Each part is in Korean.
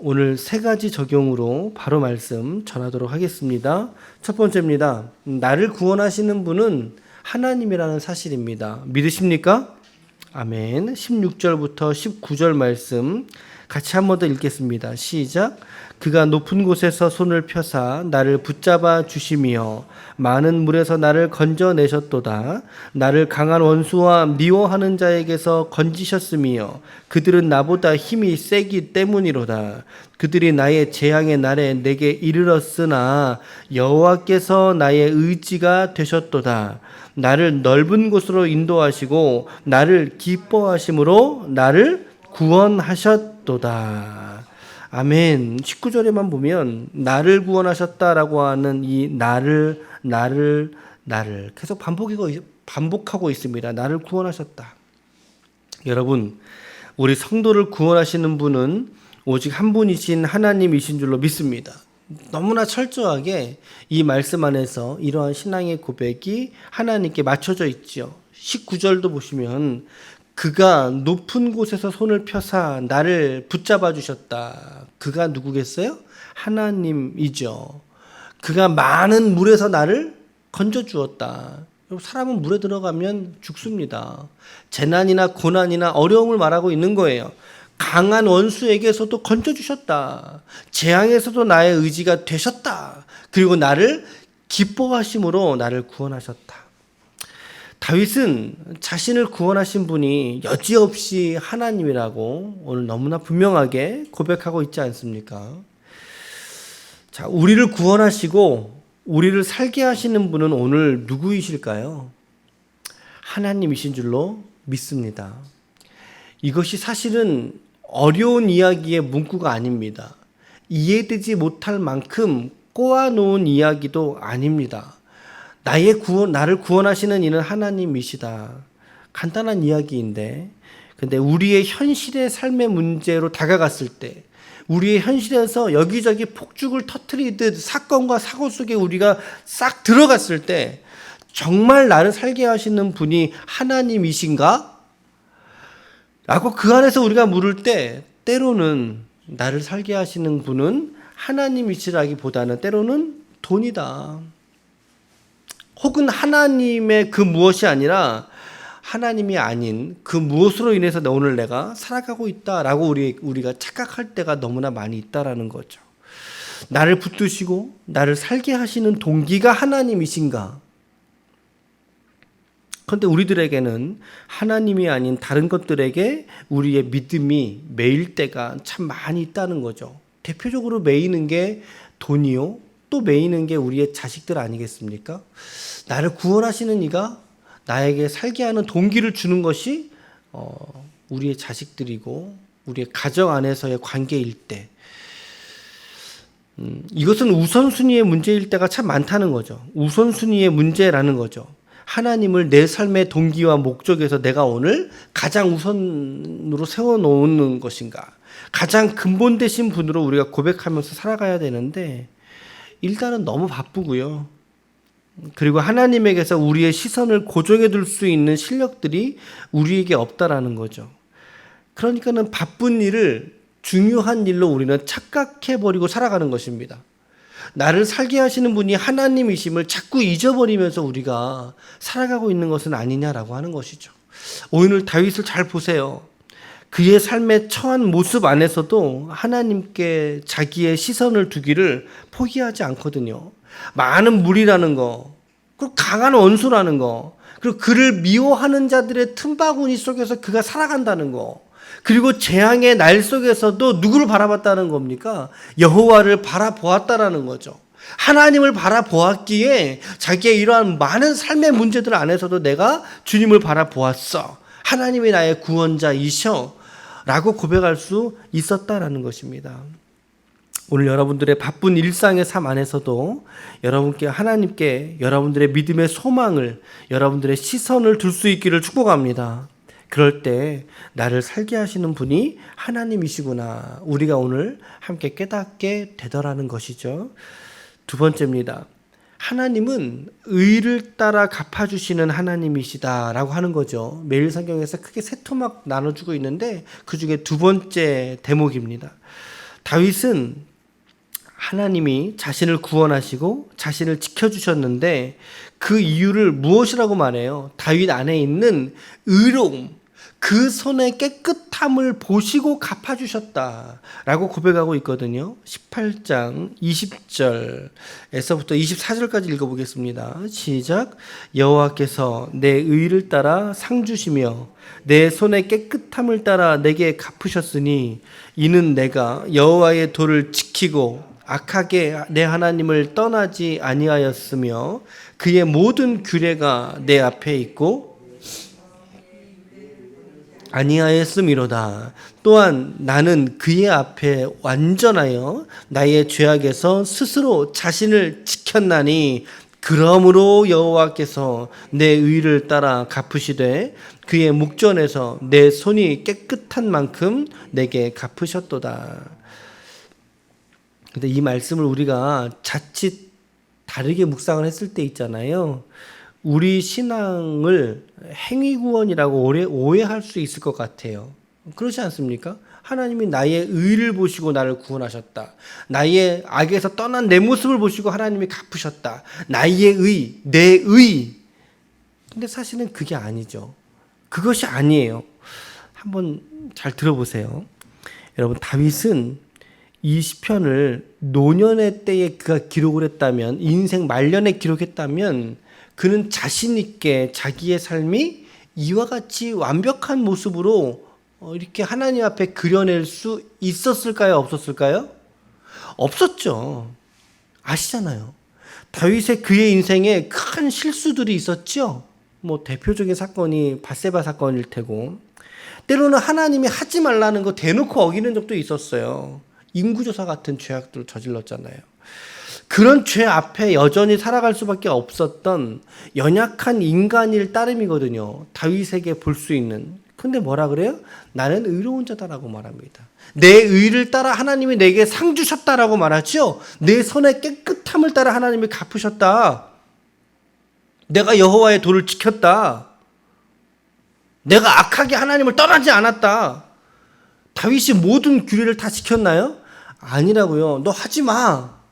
오늘 세 가지 적용으로 바로 말씀 전하도록 하겠습니다. 첫 번째입니다. 나를 구원하시는 분은 하나님이라는 사실입니다. 믿으십니까? 아멘. 16절부터 19절 말씀 같이 한 번 더 읽겠습니다. 시작. 그가 높은 곳에서 손을 펴사 나를 붙잡아 주시며 많은 물에서 나를 건져내셨도다. 나를 강한 원수와 미워하는 자에게서 건지셨으며 그들은 나보다 힘이 세기 때문이로다. 그들이 나의 재앙의 날에 내게 이르렀으나 여호와께서 나의 의지가 되셨도다. 나를 넓은 곳으로 인도하시고 나를 기뻐하심으로 나를 구원하셨도다. 아멘. 19절에만 보면 나를 구원하셨다라고 하는 이 나를 계속 반복하고 있습니다. 나를 구원하셨다. 여러분, 우리 성도를 구원하시는 분은 오직 한 분이신 하나님이신 줄로 믿습니다. 너무나 철저하게 이 말씀 안에서 이러한 신앙의 고백이 하나님께 맞춰져 있죠. 19절도 보시면 그가 높은 곳에서 손을 펴사 나를 붙잡아 주셨다. 그가 누구겠어요? 하나님이죠. 그가 많은 물에서 나를 건져 주었다. 사람은 물에 들어가면 죽습니다. 재난이나 고난이나 어려움을 말하고 있는 거예요. 강한 원수에게서도 건져 주셨다. 재앙에서도 나의 의지가 되셨다. 그리고 나를 기뻐하심으로 나를 구원하셨다. 다윗은 자신을 구원하신 분이 여지없이 하나님이라고 오늘 너무나 분명하게 고백하고 있지 않습니까? 자, 우리를 구원하시고 우리를 살게 하시는 분은 오늘 누구이실까요? 하나님이신 줄로 믿습니다. 이것이 사실은 어려운 이야기의 문구가 아닙니다. 이해되지 못할 만큼 꼬아놓은 이야기도 아닙니다. 나를 구원하시는 이는 하나님이시다. 간단한 이야기인데, 근데 우리의 현실의 삶의 문제로 다가갔을 때, 우리의 현실에서 여기저기 폭죽을 터뜨리듯 사건과 사고 속에 우리가 싹 들어갔을 때, 정말 나를 살게 하시는 분이 하나님이신가? 라고 그 안에서 우리가 물을 때, 때로는 나를 살게 하시는 분은 하나님이시라기보다는 때로는 돈이다. 혹은 하나님의 그 무엇이 아니라 하나님이 아닌 그 무엇으로 인해서 오늘 내가 살아가고 있다라고 우리가 착각할 때가 너무나 많이 있다라는 거죠. 나를 붙드시고 나를 살게 하시는 동기가 하나님이신가? 그런데 우리들에게는 하나님이 아닌 다른 것들에게 우리의 믿음이 매일 때가 참 많이 있다는 거죠. 대표적으로 매이는 게 돈이요. 또 매이는 게 우리의 자식들 아니겠습니까? 나를 구원하시는 이가 나에게 살게 하는 동기를 주는 것이 우리의 자식들이고 우리의 가정 안에서의 관계일 때, 이것은 우선순위의 문제일 때가 참 많다는 거죠. 우선순위의 문제라는 거죠. 하나님을 내 삶의 동기와 목적에서 내가 오늘 가장 우선으로 세워놓는 것인가, 가장 근본 되신 분으로 우리가 고백하면서 살아가야 되는데 일단은 너무 바쁘고요. 그리고 하나님에게서 우리의 시선을 고정해 둘 수 있는 실력들이 우리에게 없다라는 거죠. 그러니까는 바쁜 일을 중요한 일로 우리는 착각해버리고 살아가는 것입니다. 나를 살게 하시는 분이 하나님이심을 자꾸 잊어버리면서 우리가 살아가고 있는 것은 아니냐라고 하는 것이죠. 오늘 다윗을 잘 보세요. 그의 삶에 처한 모습 안에서도 하나님께 자기의 시선을 두기를 포기하지 않거든요. 많은 물이라는 거, 그리고 강한 원수라는 거, 그리고 그를 미워하는 자들의 틈바구니 속에서 그가 살아간다는 거, 그리고 재앙의 날 속에서도 누구를 바라봤다는 겁니까? 여호와를 바라보았다라는 거죠. 하나님을 바라보았기에 자기의 이러한 많은 삶의 문제들 안에서도 내가 주님을 바라보았어. 하나님이 나의 구원자이셔. 라고 고백할 수 있었다라는 것입니다. 오늘 여러분들의 바쁜 일상의 삶 안에서도 여러분께 하나님께 여러분들의 믿음의 소망을, 여러분들의 시선을 둘 수 있기를 축복합니다. 그럴 때 나를 살게 하시는 분이 하나님이시구나, 우리가 오늘 함께 깨닫게 되더라는 것이죠. 두 번째입니다. 하나님은 의를 따라 갚아주시는 하나님이시다라고 하는 거죠. 매일 성경에서 크게 세 토막 나눠주고 있는데 그 중에 두 번째 대목입니다. 다윗은 하나님이 자신을 구원하시고 자신을 지켜주셨는데 그 이유를 무엇이라고 말해요? 다윗 안에 있는 의로움, 그 손의 깨끗함을 보시고 갚아주셨다라고 고백하고 있거든요. 18장 20절에서부터 24절까지 읽어보겠습니다. 시작. 여호와께서 내 의를 따라 상 주시며 내 손의 깨끗함을 따라 내게 갚으셨으니 이는 내가 여호와의 도를 지키고 악하게 내 하나님을 떠나지 아니하였으며 그의 모든 규례가 내 앞에 있고 아니하였음이로다. 또한 나는 그의 앞에 완전하여 나의 죄악에서 스스로 자신을 지켰나니 그러므로 여호와께서 내 의를 따라 갚으시되 그의 목전에서 내 손이 깨끗한 만큼 내게 갚으셨도다. 근데 이 말씀을 우리가 자칫 다르게 묵상을 했을 때 있잖아요. 우리 신앙을 행위구원이라고 오해할 수 있을 것 같아요. 그렇지 않습니까? 하나님이 나의 의를 보시고 나를 구원하셨다. 나의 악에서 떠난 내 모습을 보시고 하나님이 갚으셨다. 나의 의, 내 의. 근데 사실은 그게 아니죠. 그것이 아니에요. 한번 잘 들어보세요. 여러분, 다윗은 이 시편을 노년의 때에 그가 기록을 했다면, 인생 말년에 기록했다면 그는 자신 있게 자기의 삶이 이와 같이 완벽한 모습으로 이렇게 하나님 앞에 그려낼 수 있었을까요? 없었을까요? 없었죠. 아시잖아요. 다윗의 그의 인생에 큰 실수들이 있었죠. 뭐 대표적인 사건이 밧세바 사건일 테고, 때로는 하나님이 하지 말라는 거 대놓고 어기는 적도 있었어요. 인구조사 같은 죄악들을 저질렀잖아요. 그런 죄 앞에 여전히 살아갈 수밖에 없었던 연약한 인간일 따름이거든요. 다윗에게 볼 수 있는. 근데 뭐라 그래요? 나는 의로운 자다라고 말합니다. 내 의를 따라 하나님이 내게 상 주셨다라고 말하죠. 내 손의 깨끗함을 따라 하나님이 갚으셨다. 내가 여호와의 도를 지켰다. 내가 악하게 하나님을 떠나지 않았다. 다윗이 모든 규례를 다 지켰나요? 아니라고요. 너 하지 마.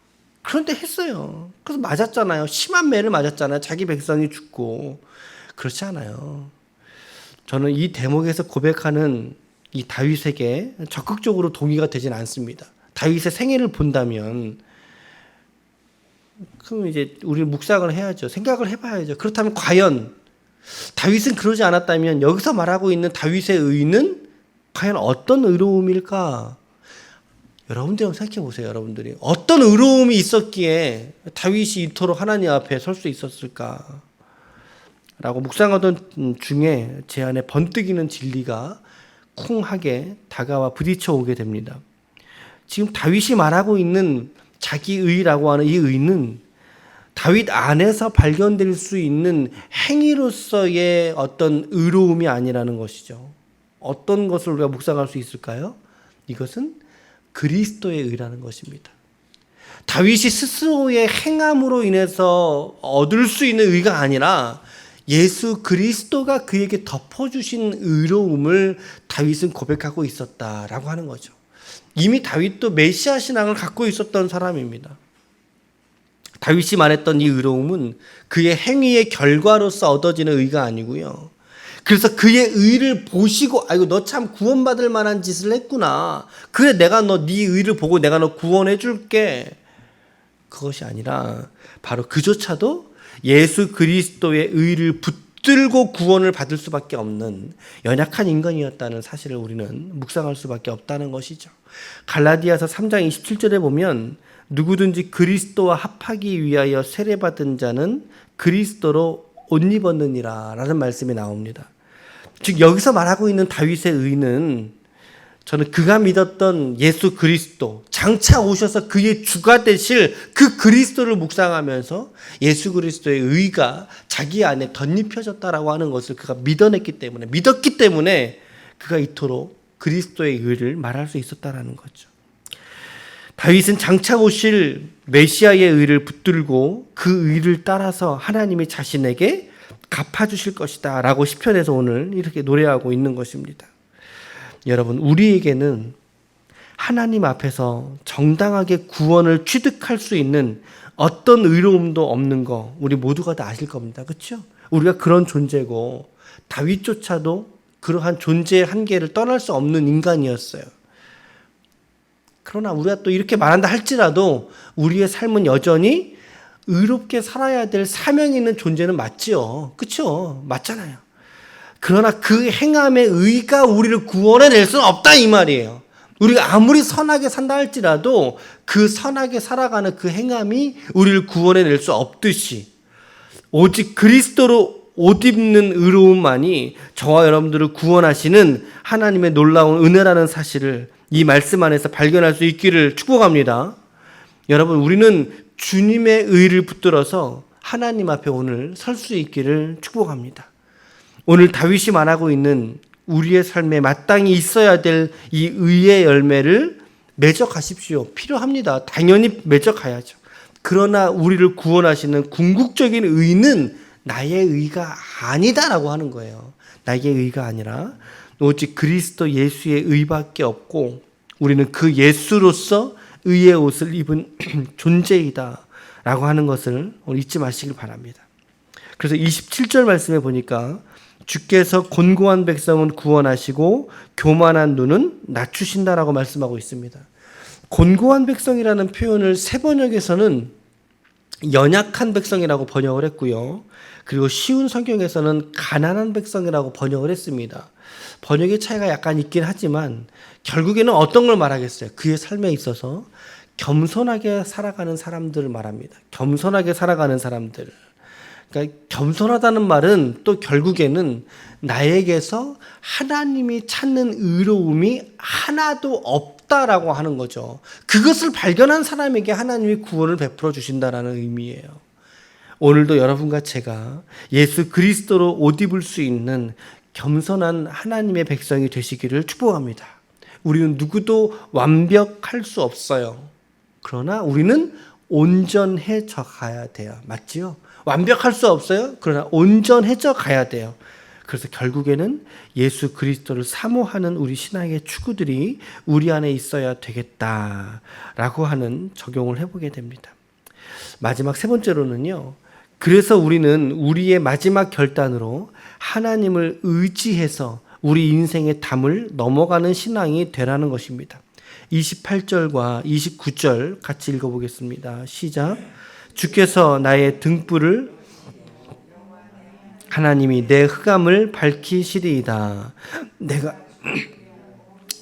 그런데 했어요. 그래서 맞았잖아요. 심한 매를 맞았잖아요. 자기 백성이 죽고. 그렇지 않아요. 저는 이 대목에서 고백하는 이 다윗에게 적극적으로 동의가 되진 않습니다. 다윗의 생애를 본다면 그럼 이제 우리 묵상을 해야죠. 생각을 해봐야죠. 그렇다면 과연 다윗은 그러지 않았다면 여기서 말하고 있는 다윗의 의는 과연 어떤 의로움일까? 여러분들 한번 생각해 보세요. 여러분들이 어떤 의로움이 있었기에 다윗이 이토록 하나님 앞에 설 수 있었을까? 라고 묵상하던 중에 제 안에 번뜩이는 진리가 쿵하게 다가와 부딪혀 오게 됩니다. 지금 다윗이 말하고 있는 자기 의라고 하는 이 의는 다윗 안에서 발견될 수 있는 행위로서의 어떤 의로움이 아니라는 것이죠. 어떤 것을 우리가 묵상할 수 있을까요? 이것은 그리스도의 의라는 것입니다. 다윗이 스스로의 행함으로 인해서 얻을 수 있는 의가 아니라 예수 그리스도가 그에게 덮어주신 의로움을 다윗은 고백하고 있었다라고 하는 거죠. 이미 다윗도 메시아 신앙을 갖고 있었던 사람입니다. 다윗이 말했던 이 의로움은 그의 행위의 결과로서 얻어지는 의가 아니고요. 그래서 그의 의를 보시고 아이고 너 참 구원받을 만한 짓을 했구나. 그래 내가 네 의를 보고 내가 너 구원해 줄게. 그것이 아니라 바로 그조차도 예수 그리스도의 의를 붙들고 구원을 받을 수밖에 없는 연약한 인간이었다는 사실을 우리는 묵상할 수밖에 없다는 것이죠. 갈라디아서 3장 27절에 보면 누구든지 그리스도와 합하기 위하여 세례받은 자는 그리스도로 옷 입었느니라 라는 말씀이 나옵니다. 즉 여기서 말하고 있는 다윗의 의는 저는 그가 믿었던 예수 그리스도, 장차 오셔서 그의 주가 되실 그 그리스도를 묵상하면서 예수 그리스도의 의가 자기 안에 덧입혀졌다라고 하는 것을 그가 믿었기 때문에 그가 이토록 그리스도의 의를 말할 수 있었다라는 거죠. 다윗은 장차 오실 메시아의 의를 붙들고 그 의를 따라서 하나님이 자신에게 갚아주실 것이다 라고 시편에서 오늘 이렇게 노래하고 있는 것입니다. 여러분, 우리에게는 하나님 앞에서 정당하게 구원을 취득할 수 있는 어떤 의로움도 없는 거 우리 모두가 다 아실 겁니다. 그렇죠? 우리가 그런 존재고 다윗조차도 그러한 존재의 한계를 떠날 수 없는 인간이었어요. 그러나 우리가 또 이렇게 말한다 할지라도 우리의 삶은 여전히 의롭게 살아야 될 사명이 있는 존재는 맞지요. 그렇죠? 맞잖아요. 그러나 그 행함의 의가 우리를 구원해낼 수는 없다 이 말이에요. 우리가 아무리 선하게 산다 할지라도 그 선하게 살아가는 그 행함이 우리를 구원해낼 수 없듯이 오직 그리스도로 옷 입는 의로움만이 저와 여러분들을 구원하시는 하나님의 놀라운 은혜라는 사실을 이 말씀 안에서 발견할 수 있기를 축복합니다. 여러분, 우리는 주님의 의를 붙들어서 하나님 앞에 오늘 설 수 있기를 축복합니다. 오늘 다윗이 말하고 있는 우리의 삶에 마땅히 있어야 될 이 의의 열매를 맺어가십시오. 필요합니다. 당연히 맺어가야죠. 그러나 우리를 구원하시는 궁극적인 의는 나의 의가 아니다라고 하는 거예요. 나의 의가 아니라 오직 그리스도 예수의 의밖에 없고 우리는 그 예수로서 의의 옷을 입은 존재이다 라고 하는 것을 잊지 마시길 바랍니다. 그래서 27절 말씀에 보니까 주께서 곤고한 백성은 구원하시고 교만한 눈은 낮추신다라고 말씀하고 있습니다. 곤고한 백성이라는 표현을 새 번역에서는 연약한 백성이라고 번역을 했고요. 그리고 쉬운 성경에서는 가난한 백성이라고 번역을 했습니다. 번역의 차이가 약간 있긴 하지만 결국에는 어떤 걸 말하겠어요? 그의 삶에 있어서 겸손하게 살아가는 사람들을 말합니다. 겸손하게 살아가는 사람들. 그러니까 겸손하다는 말은 또 결국에는 나에게서 하나님이 찾는 의로움이 하나도 없다라고 하는 거죠. 그것을 발견한 사람에게 하나님이 구원을 베풀어 주신다라는 의미예요. 오늘도 여러분과 제가 예수 그리스도로 옷 입을 수 있는 겸손한 하나님의 백성이 되시기를 축복합니다. 우리는 누구도 완벽할 수 없어요. 그러나 우리는 온전해져 가야 돼요. 맞지요? 완벽할 수 없어요. 그러나 온전해져 가야 돼요. 그래서 결국에는 예수 그리스도를 사모하는 우리 신앙의 추구들이 우리 안에 있어야 되겠다라고 하는 적용을 해보게 됩니다. 마지막 세 번째로는요. 그래서 우리는 우리의 마지막 결단으로 하나님을 의지해서 우리 인생의 담을 넘어가는 신앙이 되라는 것입니다. 28절과 29절 같이 읽어보겠습니다. 시작. 주께서 나의 등불을 하나님이 내 흑암을 밝히시리이다. 내가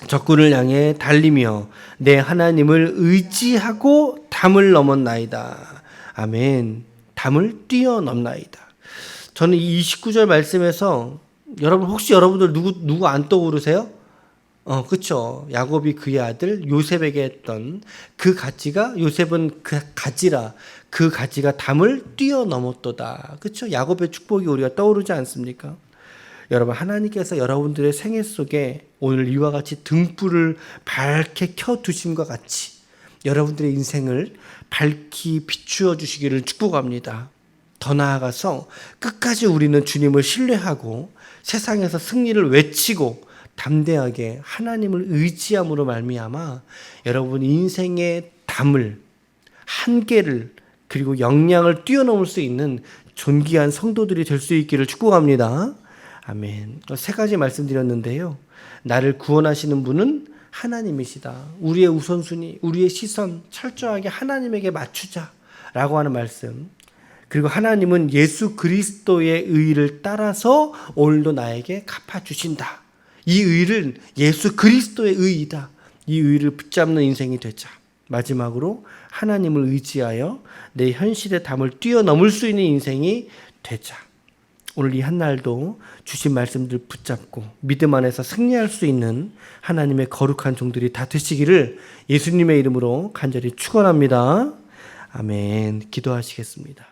적군을 향해 달리며 내 하나님을 의지하고 담을 넘었나이다. 아멘. 담을 뛰어넘나이다. 저는 이 29절 말씀에서 혹시 여러분들 누구 안 떠오르세요? 그쵸. 야곱이 그의 아들 요셉에게 했던 그 가지가 요셉은 그 가지라 그 가지가 담을 뛰어넘었도다. 그쵸. 야곱의 축복이 우리가 떠오르지 않습니까? 여러분 하나님께서 여러분들의 생애 속에 오늘 이와 같이 등불을 밝게 켜두심과 같이 여러분들의 인생을 밝히 비추어 주시기를 축복합니다. 더 나아가서 끝까지 우리는 주님을 신뢰하고 세상에서 승리를 외치고 담대하게 하나님을 의지함으로 말미암아 여러분 인생의 담을 한계를 그리고 역량을 뛰어넘을 수 있는 존귀한 성도들이 될 수 있기를 축복합니다. 아멘. 세 가지 말씀드렸는데요. 나를 구원하시는 분은 하나님이시다. 우리의 우선순위, 우리의 시선 철저하게 하나님에게 맞추자라고 하는 말씀. 그리고 하나님은 예수 그리스도의 의를 따라서 오늘도 나에게 갚아주신다. 이 의를 예수 그리스도의 의이다. 이 의를 붙잡는 인생이 되자. 마지막으로 하나님을 의지하여 내 현실의 담을 뛰어넘을 수 있는 인생이 되자. 오늘 이 한날도 주신 말씀들 붙잡고 믿음 안에서 승리할 수 있는 하나님의 거룩한 종들이 다 되시기를 예수님의 이름으로 간절히 축원합니다. 아멘. 기도하시겠습니다.